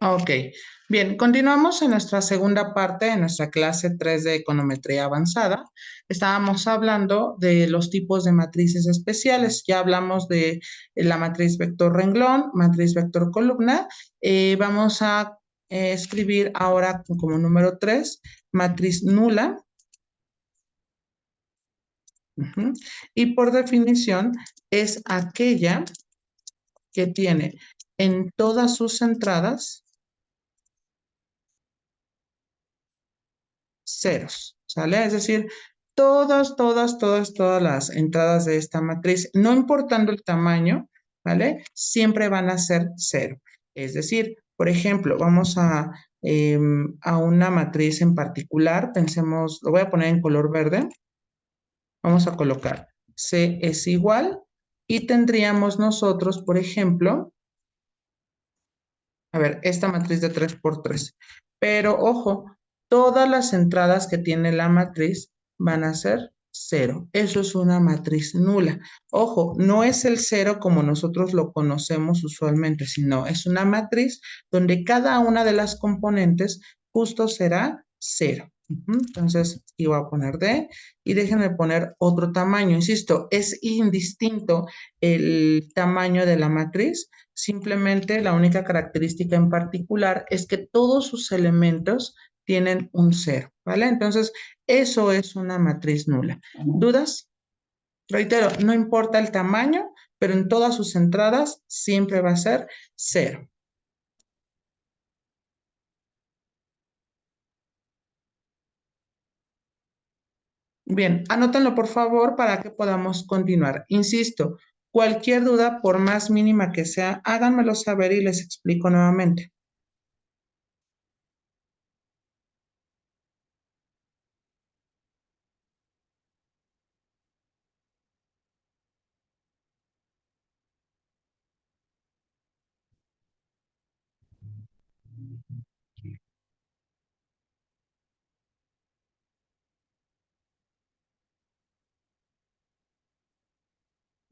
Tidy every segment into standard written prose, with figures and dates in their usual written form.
Ok, bien, continuamos en nuestra segunda parte, en nuestra clase 3 de econometría avanzada. Estábamos hablando de los tipos de matrices especiales. Ya hablamos de la matriz vector renglón, matriz vector columna. Vamos a escribir ahora como número 3, matriz nula. Y por definición es aquella que tiene en todas sus entradas ceros, ¿sale? Es decir, todas las entradas de esta matriz, no importando el tamaño, ¿vale? Siempre van a ser cero. Es decir, por ejemplo, vamos a una matriz en particular, pensemos, lo voy a poner en color verde, vamos a colocar C es igual y tendríamos nosotros, por ejemplo, a ver, esta matriz de 3 por 3. Pero ojo, todas las entradas que tiene la matriz van a ser cero. Eso es una matriz nula. Ojo, no es el cero como nosotros lo conocemos usualmente, sino es una matriz donde cada una de las componentes justo será cero. Entonces, aquí voy a poner D y déjenme poner otro tamaño. Insisto, es indistinto el tamaño de la matriz. Simplemente la única característica en particular es que todos sus elementos tienen un cero, ¿vale? Entonces, eso es una matriz nula. ¿Dudas? Reitero, no importa el tamaño, pero en todas sus entradas siempre va a ser cero. Bien, anótenlo por favor para que podamos continuar. Insisto, cualquier duda, por más mínima que sea, háganmelo saber y les explico nuevamente.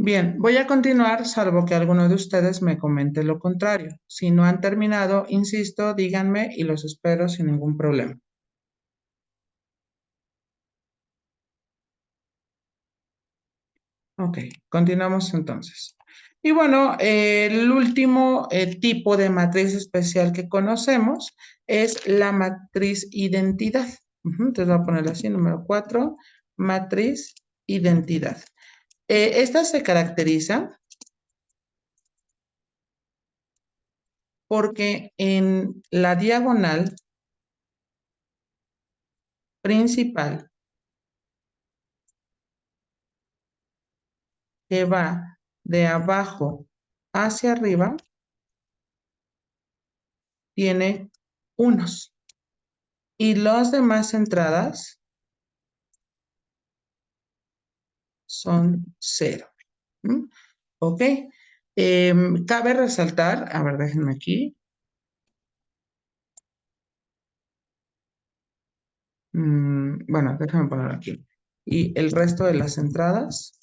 Bien, voy a continuar, salvo que alguno de ustedes me comente lo contrario. Si no han terminado, insisto, díganme y los espero sin ningún problema. Ok, continuamos entonces. Y bueno, el último tipo de matriz especial que conocemos es la matriz identidad. Entonces voy a ponerla así, número 4, matriz identidad. Esta se caracteriza porque en la diagonal principal que va de abajo hacia arriba tiene unos y las demás entradas son cero. ¿Mm? ¿Ok? Cabe resaltar, a ver, déjenme aquí. Bueno, déjenme poner aquí. Y el resto de las entradas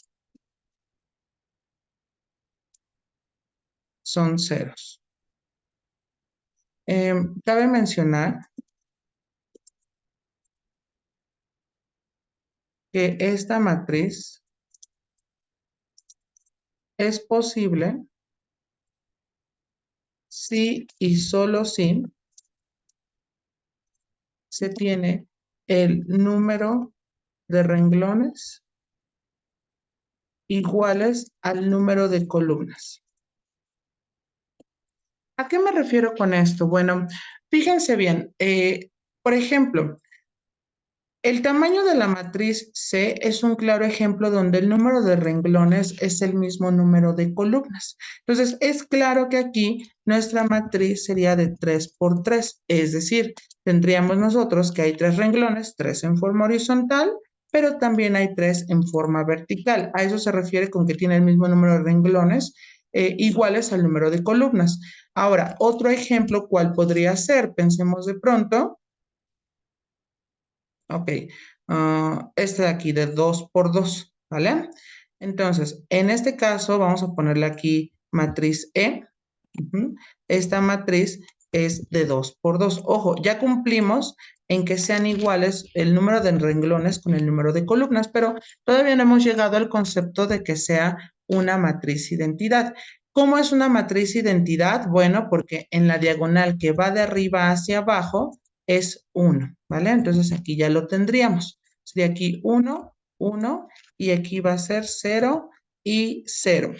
son ceros. Cabe mencionar que esta matriz es posible si y solo si se tiene el número de renglones iguales al número de columnas. ¿A qué me refiero con esto? Bueno, fíjense bien, por ejemplo, el tamaño de la matriz C es un claro ejemplo donde el número de renglones es el mismo número de columnas. Entonces, es claro que aquí nuestra matriz sería de 3 por 3, es decir, tendríamos nosotros que hay 3 renglones, 3 en forma horizontal, pero también hay 3 en forma vertical. A eso se refiere con que tiene el mismo número de renglones iguales al número de columnas. Ahora, otro ejemplo, ¿cuál podría ser? Pensemos de pronto. Ok, este de aquí de 2 por 2, ¿vale? Entonces, en este caso vamos a ponerle aquí matriz E. Esta matriz es de 2 por 2. Ojo, ya cumplimos en que sean iguales el número de renglones con el número de columnas, pero todavía no hemos llegado al concepto de que sea una matriz identidad. ¿Cómo es una matriz identidad? Bueno, porque en la diagonal que va de arriba hacia abajo es 1, ¿vale? Entonces aquí ya lo tendríamos. Sería aquí 1, 1 y aquí va a ser 0 y 0.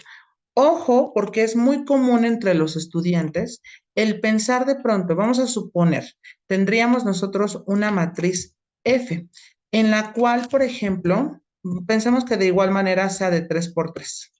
Ojo, porque es muy común entre los estudiantes el pensar de pronto, vamos a suponer, tendríamos nosotros una matriz F, en la cual, por ejemplo, pensemos que de igual manera sea de 3 por 3.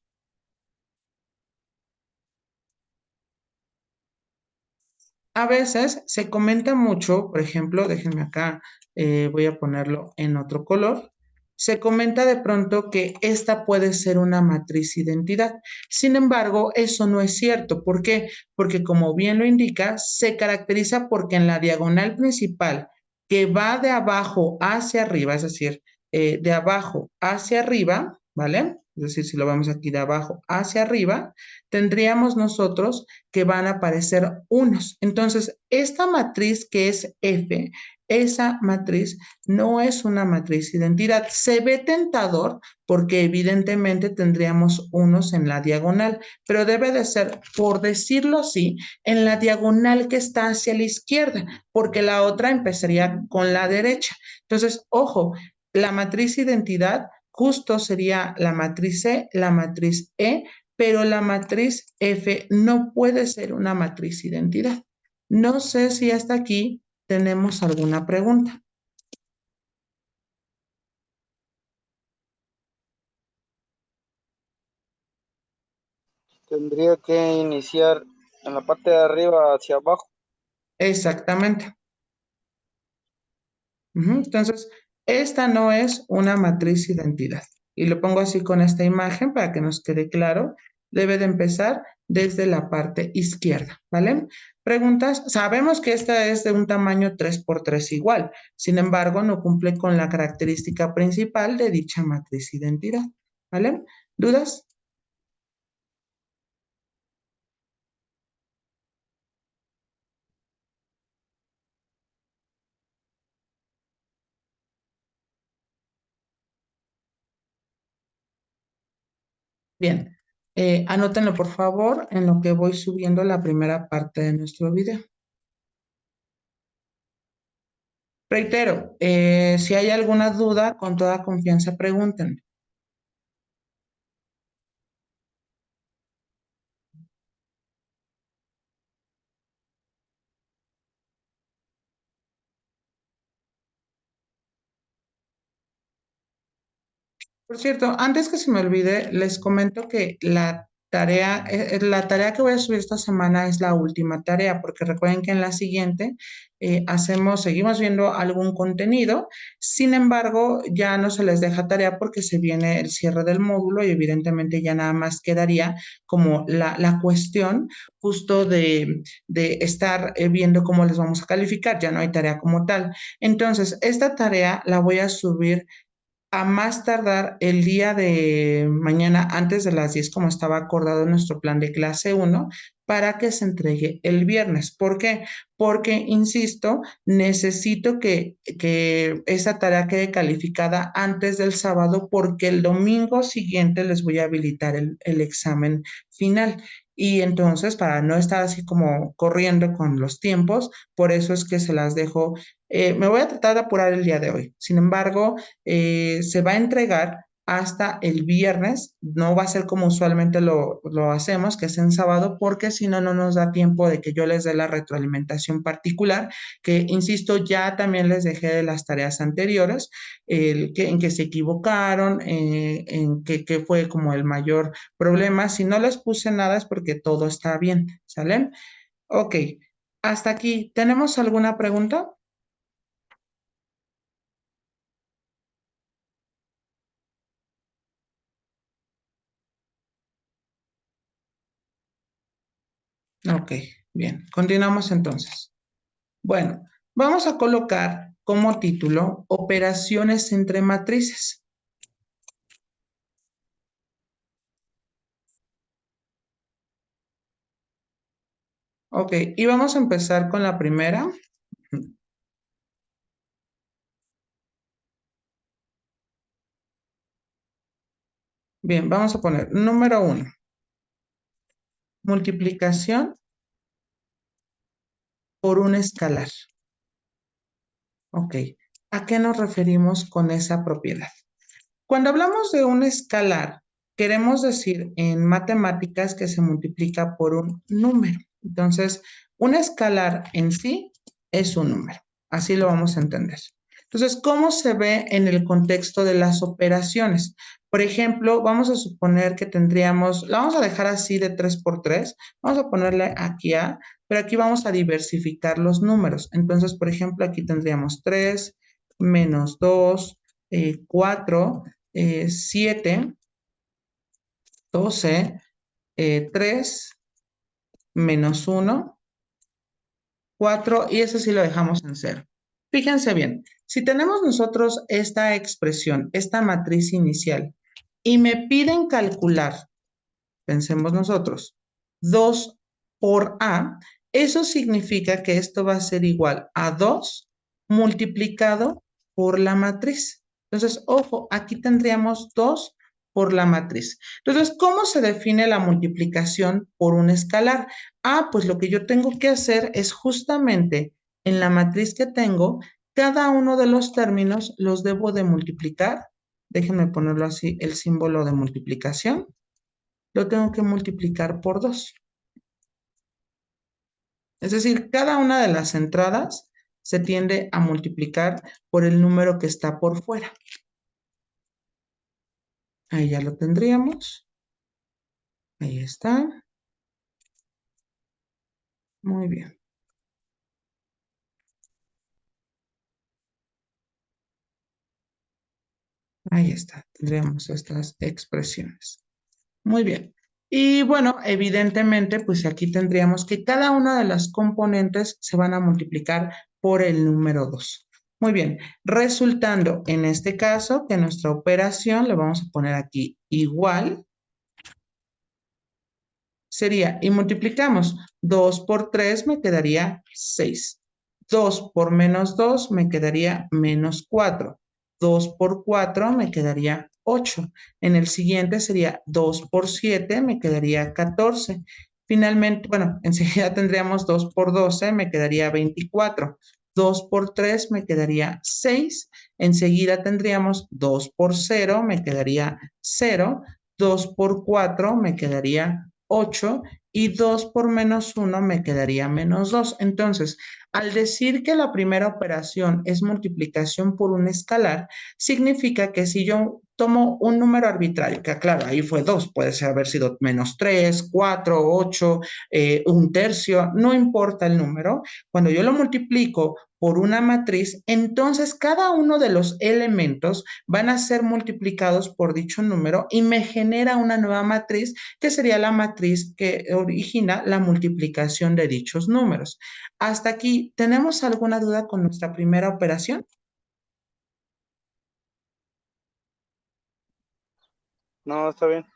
A veces se comenta mucho, por ejemplo, déjenme acá, voy a ponerlo en otro color. Se comenta de pronto que esta puede ser una matriz identidad. Sin embargo, eso no es cierto. ¿Por qué? Porque como bien lo indica, se caracteriza porque en la diagonal principal que va de abajo hacia arriba, es decir, de abajo hacia arriba, ¿vale? Es decir, si lo vemos aquí de abajo hacia arriba, tendríamos nosotros que van a aparecer unos. Entonces, esta matriz que es F, esa matriz no es una matriz identidad. Se ve tentador porque evidentemente tendríamos unos en la diagonal, pero debe de ser, por decirlo así, en la diagonal que está hacia la izquierda, porque la otra empezaría con la derecha. Entonces, ojo, la matriz identidad justo sería la matriz C, la matriz E, pero la matriz F no puede ser una matriz identidad. No sé si hasta aquí tenemos alguna pregunta. Tendría que iniciar en la parte de arriba hacia abajo. Exactamente. Entonces, esta no es una matriz identidad. Y lo pongo así con esta imagen para que nos quede claro. Debe de empezar desde la parte izquierda, ¿vale? Preguntas. Sabemos que esta es de un tamaño 3 por 3 igual. Sin embargo, no cumple con la característica principal de dicha matriz identidad, ¿vale? ¿Dudas? Bien. Anótenlo, por favor, en lo que voy subiendo la primera parte de nuestro video. Reitero, si hay alguna duda, con toda confianza pregunten. Por cierto, antes que se me olvide, les comento que la tarea que voy a subir esta semana es la última tarea, porque recuerden que en la siguiente seguimos viendo algún contenido. Sin embargo, ya no se les deja tarea porque se viene el cierre del módulo y evidentemente ya nada más quedaría como la cuestión justo de estar viendo cómo les vamos a calificar. Ya no hay tarea como tal. Entonces, esta tarea la voy a subir a más tardar el día de mañana antes de las 10, como estaba acordado en nuestro plan de clase uno, para que se entregue el viernes. ¿Por qué? Porque, insisto, necesito que esa tarea quede calificada antes del sábado porque el domingo siguiente les voy a habilitar el examen final. Y entonces, para no estar así como corriendo con los tiempos, por eso es que se las dejo. Me voy a tratar de apurar el día de hoy. Sin embargo, se va a entregar hasta el viernes, no va a ser como usualmente lo hacemos, que es en sábado, porque si no, no nos da tiempo de que yo les dé la retroalimentación particular, que insisto, ya también les dejé de las tareas anteriores, en que se equivocaron, en que fue como el mayor problema. Si no les puse nada es porque todo está bien, ¿sale? Ok, hasta aquí. ¿Tenemos alguna pregunta? Ok, bien. Continuamos entonces. Bueno, vamos a colocar como título operaciones entre matrices. Ok, y vamos a empezar con la primera. Bien, vamos a poner número 1, multiplicación por un escalar. Ok, ¿a qué nos referimos con esa propiedad? Cuando hablamos de un escalar, queremos decir en matemáticas que se multiplica por un número. Entonces, un escalar en sí es un número. Así lo vamos a entender. Entonces, ¿cómo se ve en el contexto de las operaciones? Por ejemplo, vamos a suponer que tendríamos, la vamos a dejar así de 3 por 3. Vamos a ponerle aquí A, pero aquí vamos a diversificar los números. Entonces, por ejemplo, aquí tendríamos 3 menos 2, 4, 7, 12, 3, menos 1, 4, y ese sí lo dejamos en cero. Fíjense bien, si tenemos nosotros esta expresión, esta matriz inicial, y me piden calcular, pensemos nosotros, 2 por A, eso significa que esto va a ser igual a 2 multiplicado por la matriz. Entonces, ojo, aquí tendríamos 2 por la matriz. Entonces, ¿cómo se define la multiplicación por un escalar? Pues lo que yo tengo que hacer es justamente en la matriz que tengo, cada uno de los términos los debo de multiplicar. Déjenme ponerlo así, el símbolo de multiplicación lo tengo que multiplicar por 2. Es decir, cada una de las entradas se tiende a multiplicar por el número que está por fuera. Ahí ya lo tendríamos. Ahí está. Muy bien. Ahí está. Tendríamos estas expresiones. Muy bien. Y bueno, evidentemente, pues aquí tendríamos que cada una de las componentes se van a multiplicar por el número 2. Muy bien, resultando en este caso que nuestra operación le vamos a poner aquí igual, sería, y multiplicamos 2 por 3 me quedaría 6. 2 por menos 2 me quedaría menos 4. 2 por 4 me quedaría 8. En el siguiente sería 2 por 7 me quedaría 14. Finalmente, bueno, enseguida tendríamos 2 por 12 me quedaría 24. 2 por 3 me quedaría 6. Enseguida tendríamos 2 por 0 me quedaría 0. 2 por 4 me quedaría 8 y 2 por menos 1 me quedaría menos 2. Entonces, al decir que la primera operación es multiplicación por un escalar, significa que si yo tomo un número arbitrario, que claro, ahí fue 2, puede ser haber sido menos 3, 4, 8, un tercio, no importa el número, cuando yo lo multiplico por una matriz, entonces cada uno de los elementos van a ser multiplicados por dicho número y me genera una nueva matriz que sería la matriz que origina la multiplicación de dichos números. Hasta aquí, ¿tenemos alguna duda con nuestra primera operación? No, está bien.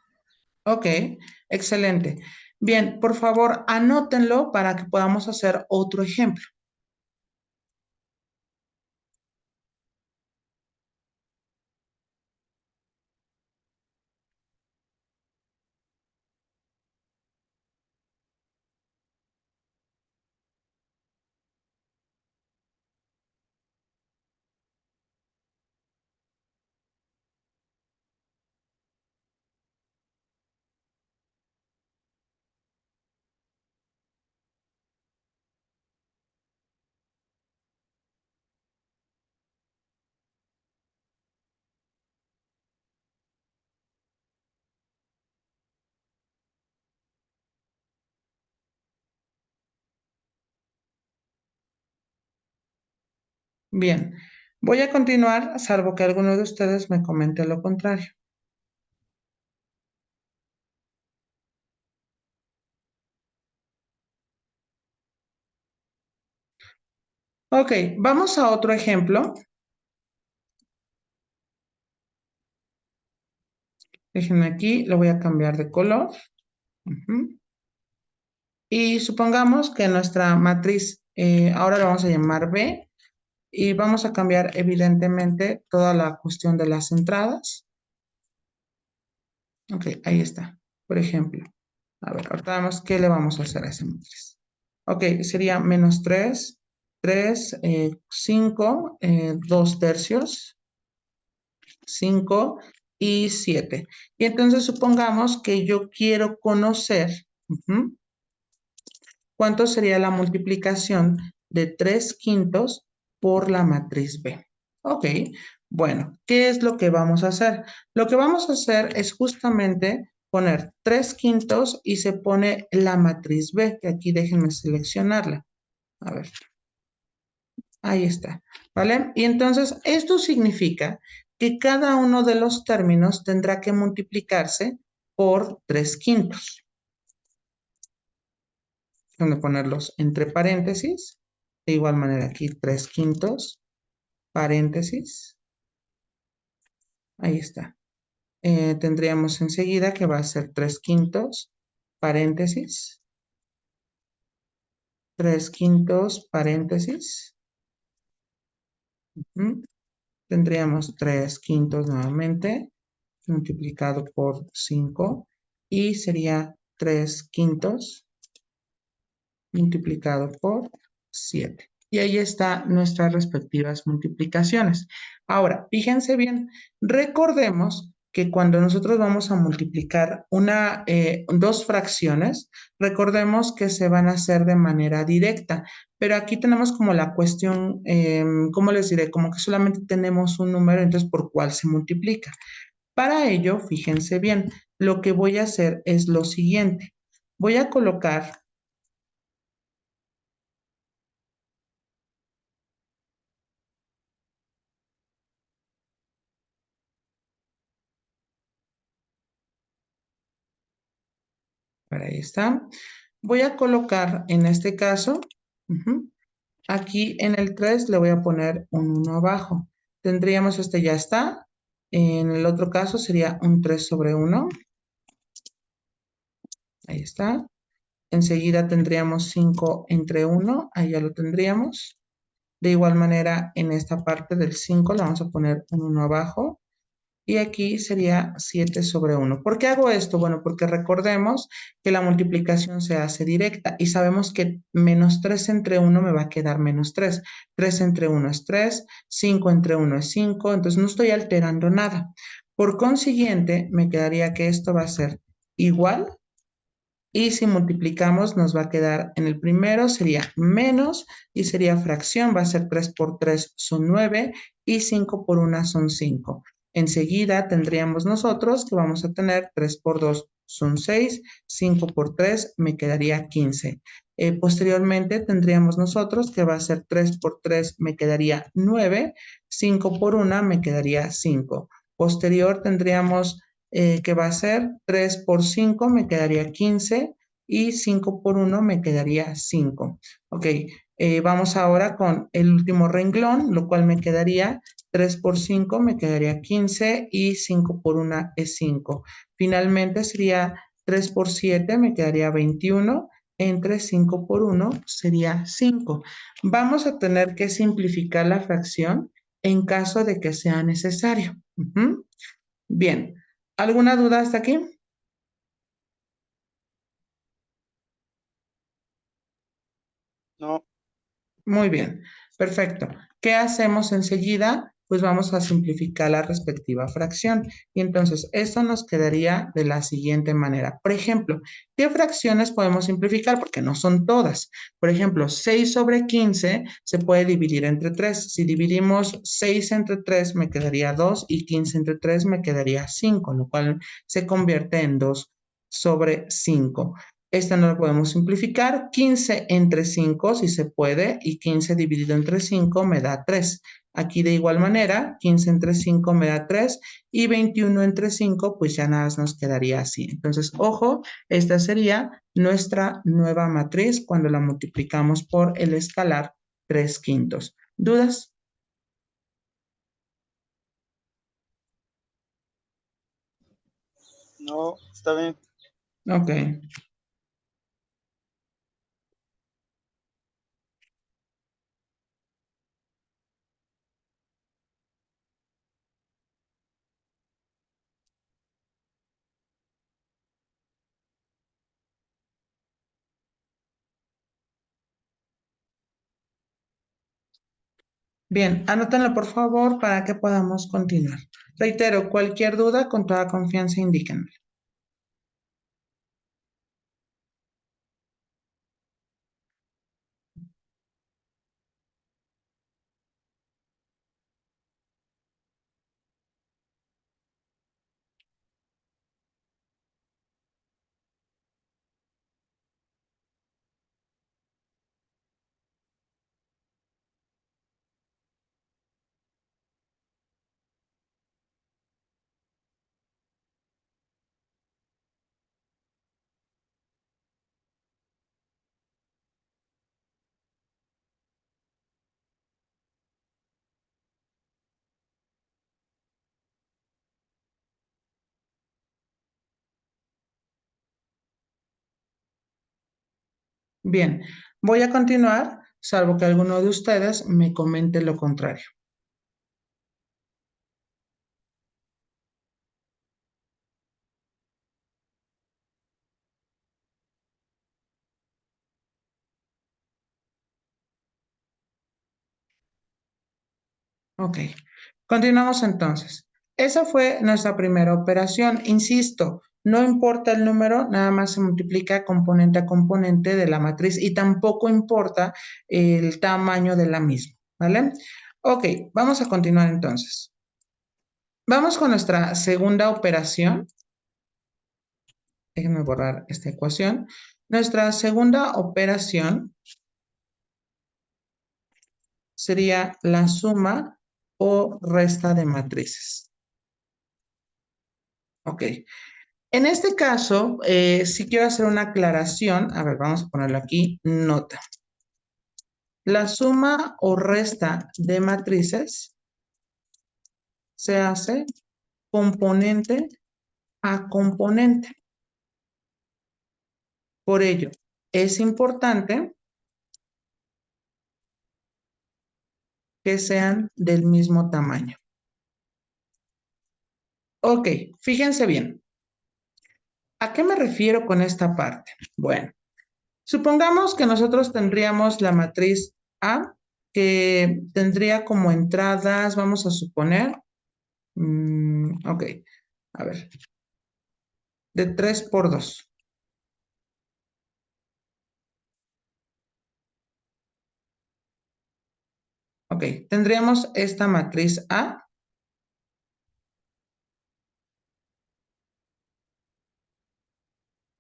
Ok, excelente. Bien, por favor, anótenlo para que podamos hacer otro ejemplo. Bien, voy a continuar, salvo que alguno de ustedes me comente lo contrario. Ok, vamos a otro ejemplo. Déjenme aquí, lo voy a cambiar de color. Ujú. Y supongamos que nuestra matriz, ahora la vamos a llamar B, y vamos a cambiar evidentemente toda la cuestión de las entradas. Ok, ahí está. Por ejemplo, a ver, ahorita vemos qué le vamos a hacer a esa matriz. Ok, sería menos 3, 3, 5, 2 tercios, 5 y 7. Y entonces supongamos que yo quiero conocer cuánto sería la multiplicación de 3 quintos por la matriz B. Ok, bueno, ¿qué es lo que vamos a hacer? Lo que vamos a hacer es justamente poner 3 quintos y se pone la matriz B, que aquí déjenme seleccionarla. A ver, ahí está, ¿vale? Y entonces esto significa que cada uno de los términos tendrá que multiplicarse por 3 quintos. Déjenme ponerlos entre paréntesis. De igual manera aquí 3 quintos, paréntesis. Ahí está. Tendríamos enseguida que va a ser 3 quintos, paréntesis. 3 quintos, paréntesis. Tendríamos 3 quintos nuevamente, multiplicado por 5. Y sería 3 quintos multiplicado por 7. Y ahí están nuestras respectivas multiplicaciones. Ahora, fíjense bien, recordemos que cuando nosotros vamos a multiplicar dos fracciones, recordemos que se van a hacer de manera directa, pero aquí tenemos como la cuestión, ¿cómo les diré? Como que solamente tenemos un número, entonces por cuál se multiplica. Para ello, fíjense bien, lo que voy a hacer es lo siguiente. Voy a colocar ahí está. Voy a colocar en este caso, aquí en el 3 le voy a poner un 1 abajo. Tendríamos este ya está. En el otro caso sería un 3 sobre 1. Ahí está. Enseguida tendríamos 5 entre 1. Ahí ya lo tendríamos. De igual manera, en esta parte del 5 le vamos a poner un 1 abajo. Y aquí sería 7 sobre 1. ¿Por qué hago esto? Bueno, porque recordemos que la multiplicación se hace directa y sabemos que menos 3 entre 1 me va a quedar menos 3. 3 entre 1 es 3, 5 entre 1 es 5, entonces no estoy alterando nada. Por consiguiente, me quedaría que esto va a ser igual y si multiplicamos nos va a quedar en el primero sería menos y sería fracción, va a ser 3 por 3 son 9 y 5 por 1 son 5. Enseguida tendríamos nosotros que vamos a tener 3 por 2 son 6, 5 por 3 me quedaría 15. Posteriormente tendríamos nosotros que va a ser 3 por 3 me quedaría 9, 5 por 1 me quedaría 5. Posterior tendríamos que va a ser 3 por 5 me quedaría 15 y 5 por 1 me quedaría 5. Ok, vamos ahora con el último renglón, lo cual me quedaría 3 por 5 me quedaría 15 y 5 por 1 es 5. Finalmente sería 3 por 7 me quedaría 21, entre 5 por 1 sería 5. Vamos a tener que simplificar la fracción en caso de que sea necesario. Bien, ¿alguna duda hasta aquí? No, Muy bien, perfecto. ¿Qué hacemos enseguida? Pues vamos a simplificar la respectiva fracción. Y entonces, esto nos quedaría de la siguiente manera. Por ejemplo, ¿qué fracciones podemos simplificar? Porque no son todas. Por ejemplo, 6 sobre 15 se puede dividir entre 3. Si dividimos 6 entre 3 me quedaría 2 y 15 entre 3 me quedaría 5, lo cual se convierte en 2 sobre 5. Esta no la podemos simplificar. 15 entre 5 si se puede, y 15 dividido entre 5 me da 3. Aquí de igual manera, 15 entre 5 me da 3 y 21 entre 5 pues ya nada más nos quedaría así. Entonces, ojo, esta sería nuestra nueva matriz cuando la multiplicamos por el escalar 3 quintos. ¿Dudas? no, está bien. Ok. Bien, anótenlo por favor para que podamos continuar. Reitero, cualquier duda, con toda confianza, indíquenme. Bien, voy a continuar, salvo que alguno de ustedes me comente lo contrario. Ok, continuamos entonces. Esa fue nuestra primera operación. Insisto, no importa el número, nada más se multiplica componente a componente de la matriz y tampoco importa el tamaño de la misma, ¿vale? Ok, vamos a continuar entonces. Vamos con nuestra segunda operación. Déjenme borrar esta ecuación. Nuestra segunda operación sería la suma o resta de matrices. Ok. En este caso, si quiero hacer una aclaración, a ver, vamos a ponerlo aquí, nota. La suma o resta de matrices se hace componente a componente. Por ello, es importante que sean del mismo tamaño. Ok, fíjense bien. ¿A qué me refiero con esta parte? Bueno, supongamos que nosotros tendríamos la matriz A, que tendría como entradas, vamos a suponer, ok, a ver, de 3 por 2. Ok, tendríamos esta matriz A.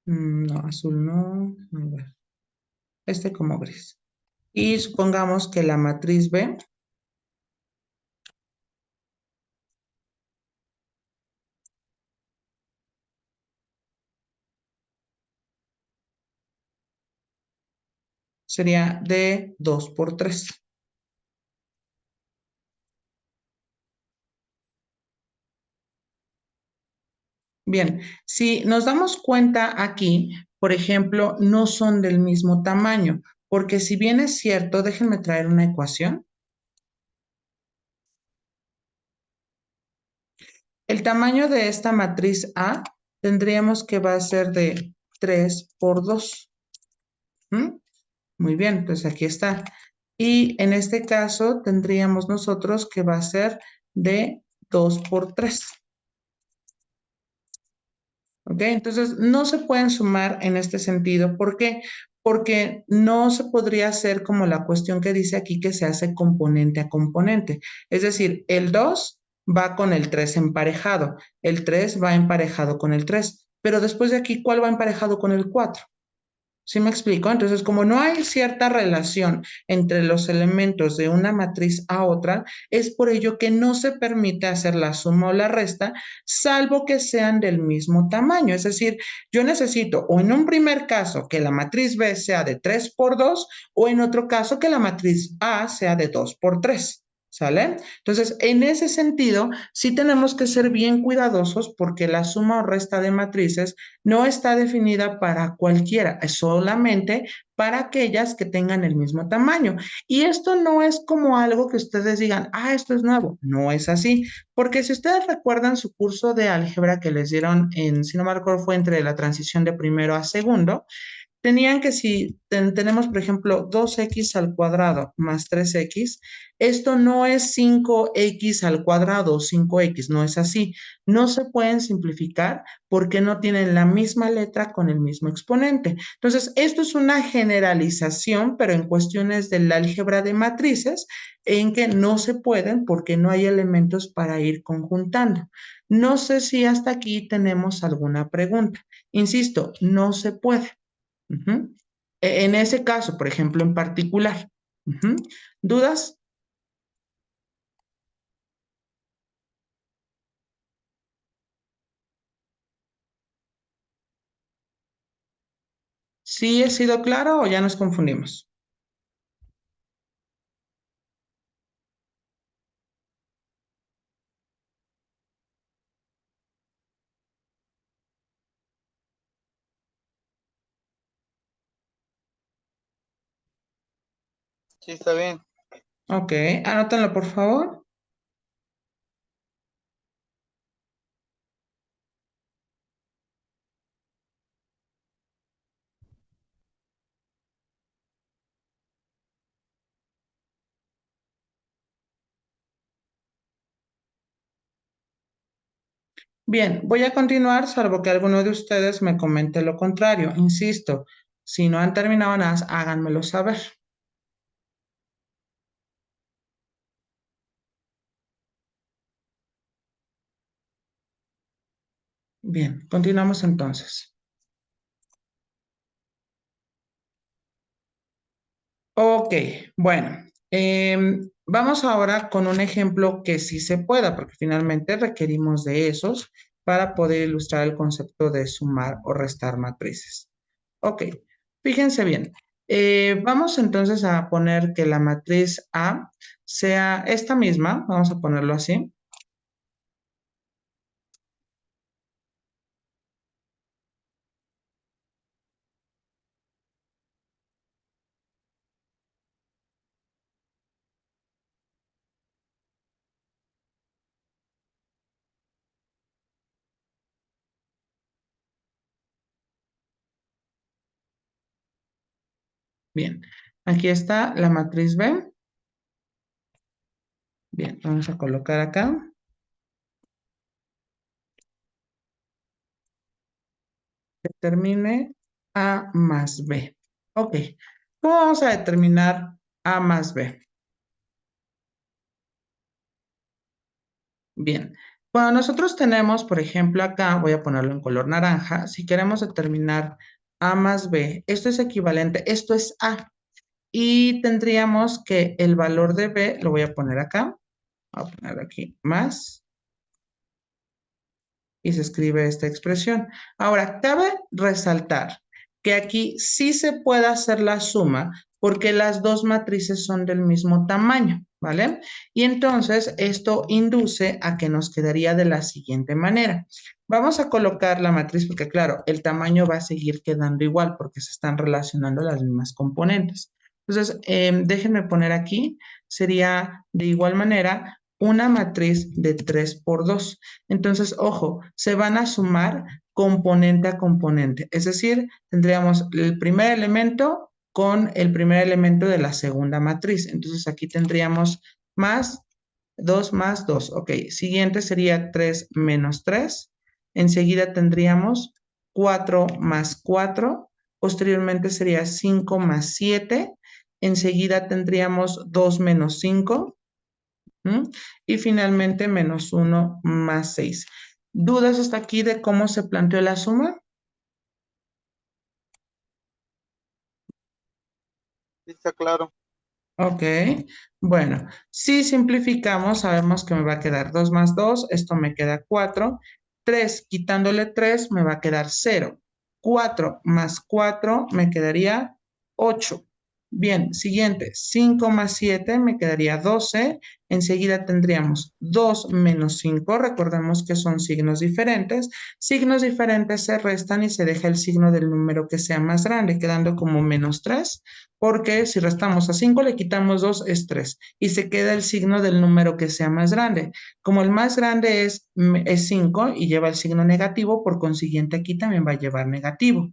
No, azul no. A ver, este como gris. Y supongamos que la matriz B sería de 2 por 3. Bien, si nos damos cuenta aquí, por ejemplo, no son del mismo tamaño, porque si bien es cierto, déjenme traer una ecuación. El tamaño de esta matriz A tendríamos que va a ser de 3 por 2. ¿Mm? Muy bien, pues aquí está. Y en este caso tendríamos nosotros que va a ser de 2 por 3. ¿Ok? Entonces, no se pueden sumar en este sentido. ¿Por qué? Porque no se podría hacer como la cuestión que dice aquí que se hace componente a componente. Es decir, el 2 va con el 3 emparejado, el 3 va emparejado con el 3, pero después de aquí, ¿cuál va emparejado con el 4? ¿Sí me explico? Entonces, como no hay cierta relación entre los elementos de una matriz a otra, es por ello que no se permite hacer la suma o la resta, salvo que sean del mismo tamaño. Es decir, yo necesito o en un primer caso que la matriz B sea de 3 por 2 o en otro caso que la matriz A sea de 2 por 3. ¿Sale? Entonces, en ese sentido, sí tenemos que ser bien cuidadosos porque la suma o resta de matrices no está definida para cualquiera, es solamente para aquellas que tengan el mismo tamaño. Y esto no es como algo que ustedes digan, ah, esto es nuevo. No es así, porque si ustedes recuerdan su curso de álgebra que les dieron en, si no me recuerdo, fue entre la transición de primero a segundo, tenían que si tenemos, por ejemplo, 2x al cuadrado más 3x, esto no es 5x al cuadrado o 5x, no es así. No se pueden simplificar porque no tienen la misma letra con el mismo exponente. Entonces, esto es una generalización, pero en cuestiones del álgebra de matrices, en que no se pueden porque no hay elementos para ir conjuntando. No sé si hasta aquí tenemos alguna pregunta. Insisto, no se puede. Ujú. En ese caso, por ejemplo, en particular. Ujú. ¿Dudas? ¿Sí he sido claro o ya nos confundimos? Sí, está bien. Ok, anótenlo por favor. Bien, voy a continuar, salvo que alguno de ustedes me comente lo contrario. Insisto, si no han terminado nada, háganmelo saber. Bien, continuamos entonces. Ok, bueno, vamos ahora con un ejemplo que sí se pueda, porque finalmente requerimos de esos para poder ilustrar el concepto de sumar o restar matrices. Ok, fíjense bien. Vamos entonces a poner que la matriz A sea esta misma, vamos a ponerlo así. Bien, aquí está la matriz B. Bien, vamos a colocar acá. Determine A más B. Ok, ¿cómo vamos a determinar A más B? Bien, cuando nosotros tenemos, por ejemplo, acá, voy a ponerlo en color naranja, si queremos determinar A más B, esto es equivalente, esto es A, y tendríamos que el valor de B, lo voy a poner acá, voy a poner aquí más, y se escribe esta expresión. Ahora, cabe resaltar que aquí sí se puede hacer la suma porque las dos matrices son del mismo tamaño, ¿vale? Y entonces esto induce a que nos quedaría de la siguiente manera. Vamos a colocar la matriz porque, claro, el tamaño va a seguir quedando igual porque se están relacionando las mismas componentes. Entonces, déjenme poner aquí, sería de igual manera una matriz de 3 por 2. Entonces, ojo, se van a sumar componente a componente. Es decir, tendríamos el primer elemento con el primer elemento de la segunda matriz. Entonces, aquí tendríamos más 2. Ok, siguiente sería 3 menos 3. Enseguida tendríamos 4 más 4. Posteriormente sería 5 más 7. Enseguida tendríamos 2 menos 5. ¿Mm? Y finalmente menos 1 más 6. ¿Dudas hasta aquí de cómo se planteó la suma? Sí, está claro. Ok, bueno, si simplificamos, sabemos que me va a quedar 2 más 2, esto me queda 4. 3 quitándole 3 me va a quedar 0. 4 más 4 me quedaría 8. Bien, siguiente, 5 más 7 me quedaría 12. Enseguida tendríamos 2 menos 5. Recordemos que son signos diferentes. Signos diferentes se restan y se deja el signo del número que sea más grande, quedando como menos 3, porque si restamos a 5 le quitamos 2 es 3 y se queda el signo del número que sea más grande. Como el más grande es 5 y lleva el signo negativo, por consiguiente aquí también va a llevar negativo.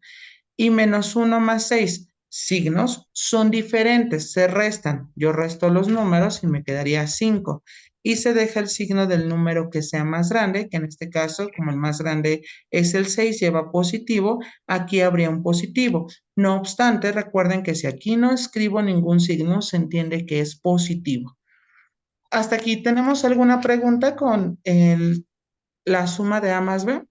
y menos 1 más 6 signos son diferentes, se restan. Yo resto los números y me quedaría 5. Y se deja el signo del número que sea más grande, que en este caso, como el más grande es el 6, lleva positivo, aquí habría un positivo. No obstante, recuerden que si aquí no escribo ningún signo, se entiende que es positivo. Hasta aquí, ¿tenemos alguna pregunta con la suma de A más B?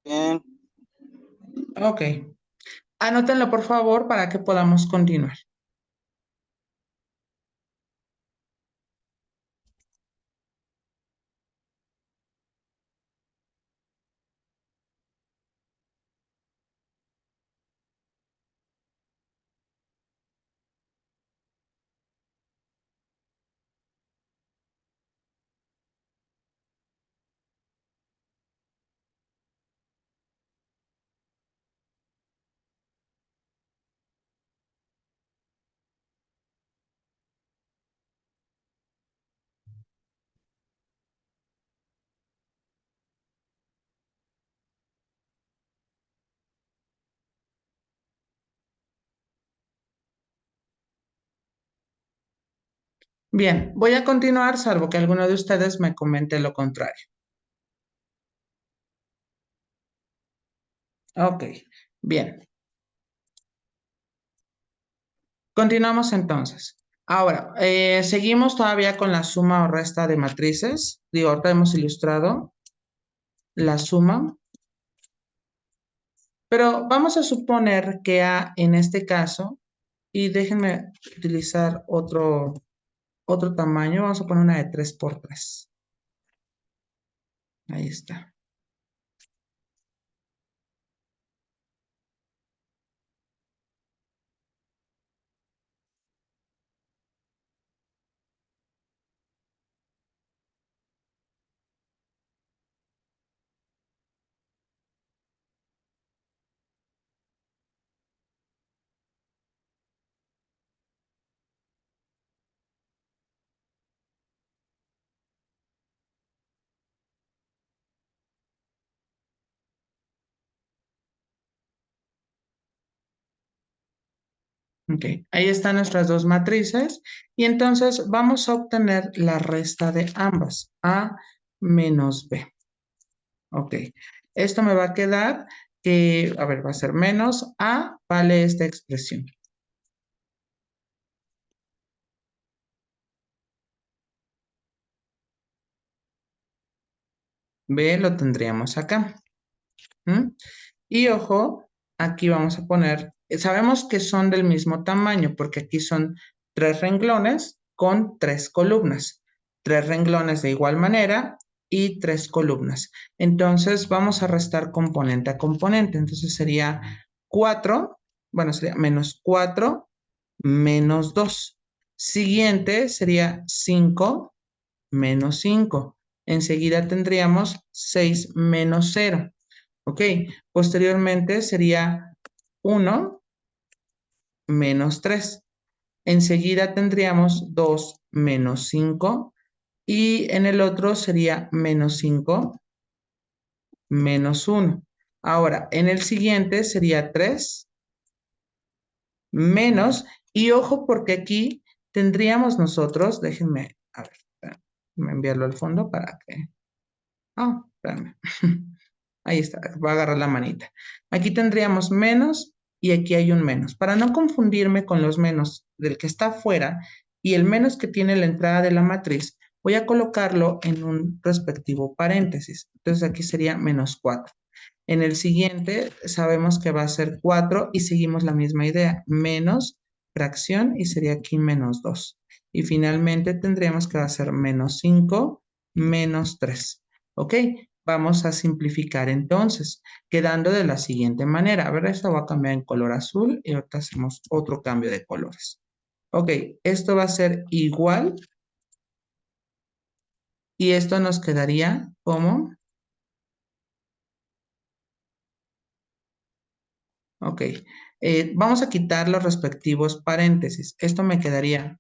Bien, Ok. Anótenlo, por favor, para que podamos continuar. Bien, voy a continuar, salvo que alguno de ustedes me comente lo contrario. Ok, bien. Continuamos entonces. Ahora, seguimos todavía con la suma o resta de matrices. Digo, ahorita hemos ilustrado la suma, pero vamos a suponer que A en este caso, y déjenme utilizar otro tamaño, vamos a poner una de 3 por 3. Ahí está. Ok, ahí están nuestras dos matrices y entonces vamos a obtener la resta de ambas, A menos B. Ok, esto me va a quedar que, a ver, va a ser menos A, vale esta expresión. B lo tendríamos acá. ¿Mm? Y ojo, aquí vamos a poner, sabemos que son del mismo tamaño porque aquí son 3 renglones con 3 columnas. 3 renglones de igual manera y 3 columnas. Entonces vamos a restar componente a componente. Entonces sería 4, bueno, sería menos 4 menos 2. Siguiente sería 5 menos 5. Enseguida tendríamos 6 menos 0. Ok, posteriormente sería 1 menos 3. Enseguida tendríamos 2 menos 5 y en el otro sería menos 5 menos 1. Ahora, en el siguiente sería 3 menos, y ojo porque aquí tendríamos nosotros, déjenme, a ver, déjenme enviarlo al fondo para que... Ah, espérame. Ahí está, va a agarrar la manita. Aquí tendríamos menos y aquí hay un menos. Para no confundirme con los menos del que está afuera y el menos que tiene la entrada de la matriz, voy a colocarlo en un respectivo paréntesis. Entonces aquí sería menos 4. En el siguiente sabemos que va a ser 4 y seguimos la misma idea, menos fracción y sería aquí menos 2. Y finalmente tendríamos que va a ser menos 5 menos 3. ¿Ok? Vamos a simplificar entonces, quedando de la siguiente manera. A ver, esto va a cambiar en color azul y ahorita hacemos otro cambio de colores. Ok, esto va a ser igual y esto nos quedaría como, ok, Vamos a quitar los respectivos paréntesis. Esto me quedaría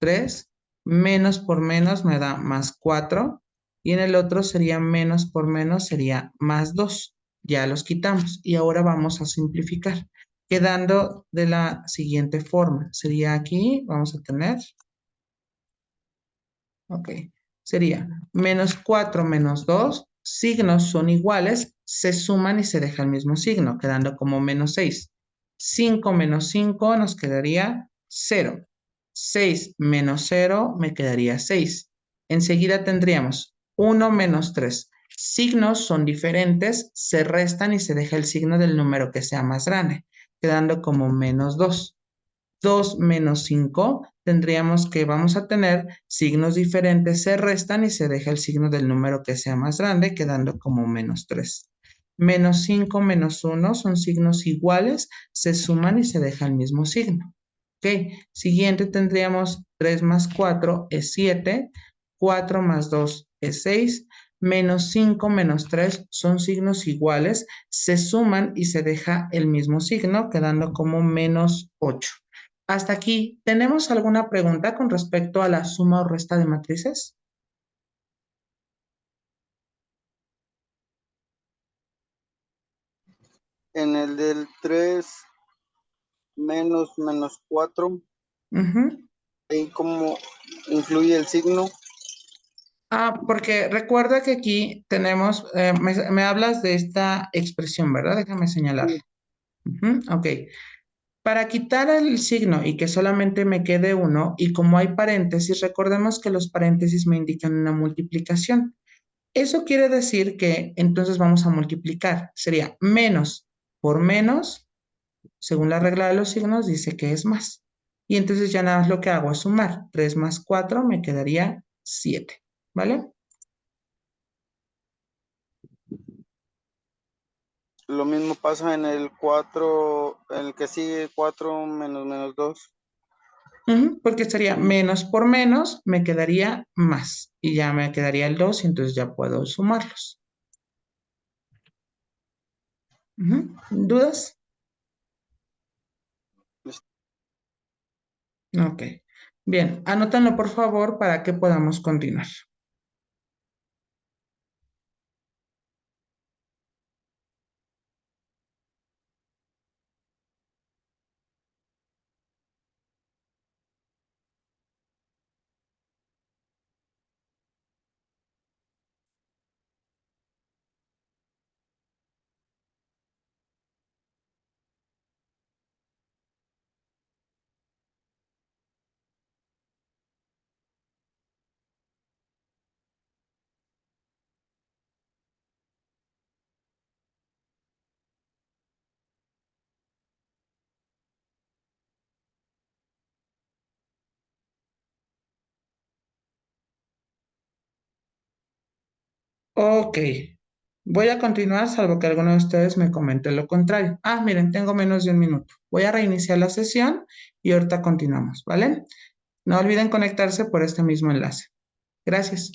3, menos por menos me da más 4, y en el otro sería menos por menos, sería más 2. Ya los quitamos y ahora vamos a simplificar, quedando de la siguiente forma. Sería aquí, vamos a tener, ok, sería menos 4 menos 2, signos son iguales, se suman y se deja el mismo signo, quedando como menos 6. 5 menos 5 nos quedaría 0. 6 menos 0 me quedaría 6. Enseguida tendríamos 1 menos 3. Signos son diferentes, se restan y se deja el signo del número que sea más grande, quedando como menos 2. 2 menos 5, tendríamos que vamos a tener signos diferentes, se restan y se deja el signo del número que sea más grande, quedando como menos 3. Menos 5 menos 1 son signos iguales, se suman y se deja el mismo signo. Ok, siguiente tendríamos 3 más 4 es 7, 4 más 2 es 6, menos 5 menos 3 son signos iguales, se suman y se deja el mismo signo, quedando como menos 8. Hasta aquí, ¿tenemos alguna pregunta con respecto a la suma o resta de matrices? En el del 3 menos 4, Ujú. ahí cómo influye el signo. Porque recuerda que aquí tenemos, me hablas de esta expresión, ¿verdad? Déjame señalar. Sí. Ok. Para quitar el signo y que solamente me quede uno, y como hay paréntesis, recordemos que los paréntesis me indican una multiplicación. Eso quiere decir que entonces vamos a multiplicar. Sería menos por menos, según la regla de los signos, dice que es más. Y entonces ya nada más lo que hago es sumar. 3 más 4 me quedaría 7. ¿Vale? Lo mismo pasa en el 4, en el que sigue 4 menos 2. Porque sería menos por menos, me quedaría más. Y ya me quedaría el 2 y entonces ya puedo sumarlos. ¿Dudas? Ok. Bien, anótanlo por favor para que podamos continuar. Ok. Voy a continuar, salvo que alguno de ustedes me comente lo contrario. Miren, tengo menos de un minuto. Voy a reiniciar la sesión y ahorita continuamos, ¿vale? No olviden conectarse por este mismo enlace. Gracias.